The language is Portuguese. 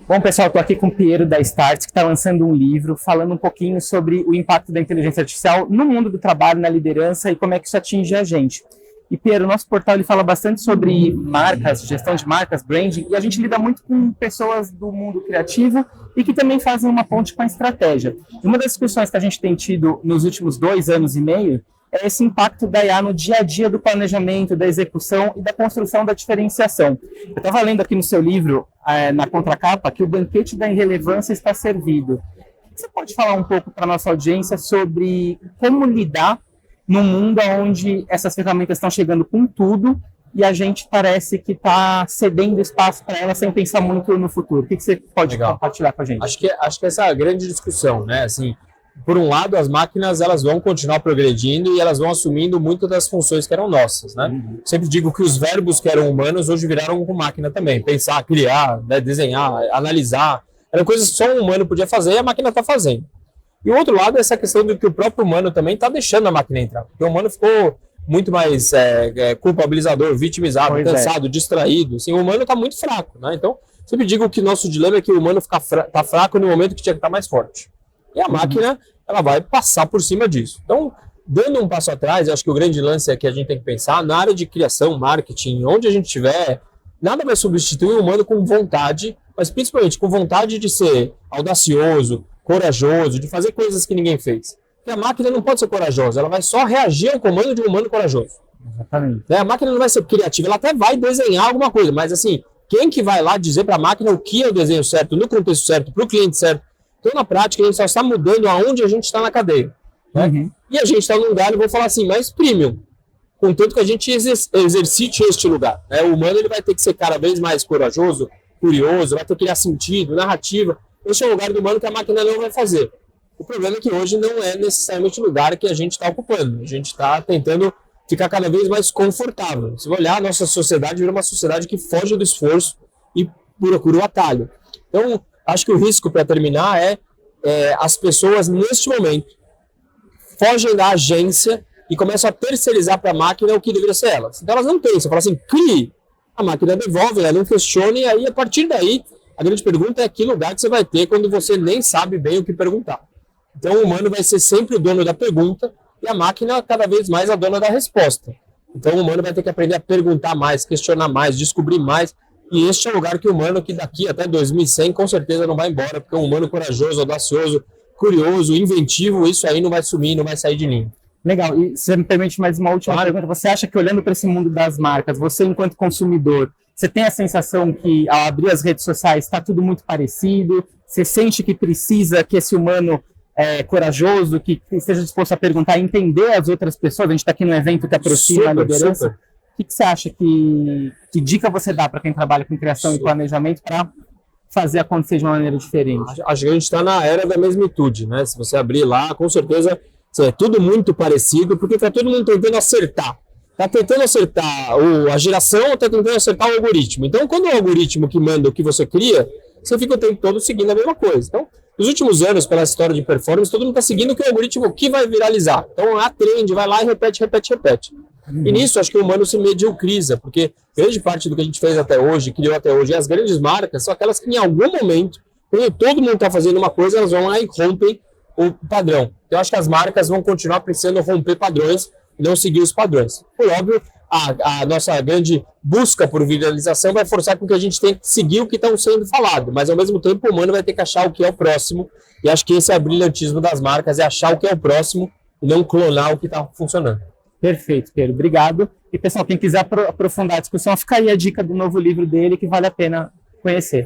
Bom, pessoal, estou aqui com o Piero da Start, que está lançando um livro falando um pouquinho sobre o impacto da inteligência artificial no mundo do trabalho, na liderança e como é que isso atinge a gente. E, Piero, o nosso portal ele fala bastante sobre marcas, gestão de marcas, branding, e a gente lida muito com pessoas do mundo criativo e que também fazem uma ponte com a estratégia. E uma das discussões que a gente tem tido nos últimos 2 anos e meio é esse impacto da IA no dia a dia do planejamento, da execução e da construção da diferenciação. Eu estava lendo aqui no seu livro, na contracapa, que o banquete da irrelevância está servido. Você pode falar um pouco para a nossa audiência sobre como lidar num mundo onde essas ferramentas estão chegando com tudo e a gente parece que está cedendo espaço para elas sem pensar muito no futuro? O que você pode compartilhar com a gente? Acho que essa é a grande discussão, né? Assim, por um lado, as máquinas elas vão continuar progredindo e elas vão assumindo muitas das funções que eram nossas, né? Sempre digo que os verbos que eram humanos hoje viraram com máquina também. Pensar, criar, né, desenhar, analisar. Eram coisas que só um humano podia fazer e a máquina está fazendo. E o outro lado é essa questão de que o próprio humano também está deixando a máquina entrar. Porque o humano ficou muito mais culpabilizador, vitimizado, cansado, distraído. Assim, o humano está muito fraco, né? Então, sempre digo que nosso dilema é que o humano está fraco no momento que tinha que estar mais forte. E a máquina, ela vai passar por cima disso. Então, dando um passo atrás, eu acho que o grande lance é que a gente tem que pensar na área de criação, marketing, onde a gente estiver, nada vai substituir o humano com vontade, mas principalmente com vontade de ser audacioso, corajoso, de fazer coisas que ninguém fez. Porque a máquina não pode ser corajosa, ela vai só reagir ao comando de um humano corajoso. Exatamente. A máquina não vai ser criativa, ela até vai desenhar alguma coisa, mas assim, quem que vai lá dizer para a máquina o que é o desenho certo, no contexto certo, para o cliente certo? Então, na prática, a gente só está mudando aonde a gente está na cadeia. Né? E a gente está num lugar, eu vou falar assim, mais premium. Contanto que a gente exercite este lugar. Né? O humano ele vai ter que ser cada vez mais corajoso, curioso, vai ter que criar sentido, narrativa. Esse é o lugar do humano que a máquina não vai fazer. O problema é que hoje não é necessariamente o lugar que a gente está ocupando. A gente está tentando ficar cada vez mais confortável. Se você olhar, a nossa sociedade vira uma sociedade que foge do esforço e procura o atalho. Então, acho que o risco, para terminar, é as pessoas, neste momento, fogem da agência e começam a terceirizar para a máquina o que deveria ser elas. Então, elas não pensam, falam assim, crie. A máquina devolve, ela não questiona, e aí, a partir daí, a grande pergunta é que lugar que você vai ter quando você nem sabe bem o que perguntar. Então, o humano vai ser sempre o dono da pergunta e a máquina, cada vez mais, a dona da resposta. Então, o humano vai ter que aprender a perguntar mais, questionar mais, descobrir mais. E este é o lugar que o humano, que daqui até 2100, com certeza não vai embora, porque é um humano corajoso, audacioso, curioso, inventivo, isso aí não vai sumir, não vai sair de linha. Legal. E você me permite mais uma última pergunta. Você acha que, olhando para esse mundo das marcas, você, enquanto consumidor, você tem a sensação que, ao abrir as redes sociais, está tudo muito parecido? Você sente que precisa que esse humano corajoso, que esteja disposto a perguntar, entender as outras pessoas? A gente está aqui num evento que aproxima a liderança. Super. O que você acha que dica você dá para quem trabalha com criação e planejamento para fazer acontecer de uma maneira diferente? Acho que a gente está na era da mesmitude, né? Se você abrir lá, com certeza é tudo muito parecido, porque está todo mundo tentando acertar. Está tentando acertar a geração, está tentando acertar o algoritmo. Então, quando é o algoritmo que manda o que você cria, você fica o tempo todo seguindo a mesma coisa. Então, nos últimos anos, pela história de performance, todo mundo está seguindo o que o algoritmo que vai viralizar. Então, a trend vai lá e repete. E nisso, acho que o humano se mediocriza, porque grande parte do que a gente fez até hoje, criou até hoje, e as grandes marcas são aquelas que em algum momento, quando todo mundo está fazendo uma coisa, elas vão lá e rompem o padrão. Então, acho que as marcas vão continuar precisando romper padrões e não seguir os padrões. Por óbvio, a nossa grande busca por viralização vai forçar com que a gente tenha que seguir o que está sendo falado, mas ao mesmo tempo o humano vai ter que achar o que é o próximo, e acho que esse é o brilhantismo das marcas, é achar o que é o próximo e não clonar o que está funcionando. Perfeito, Pedro. Obrigado. E, pessoal, quem quiser aprofundar a discussão, fica aí a dica do novo livro dele, que vale a pena conhecer.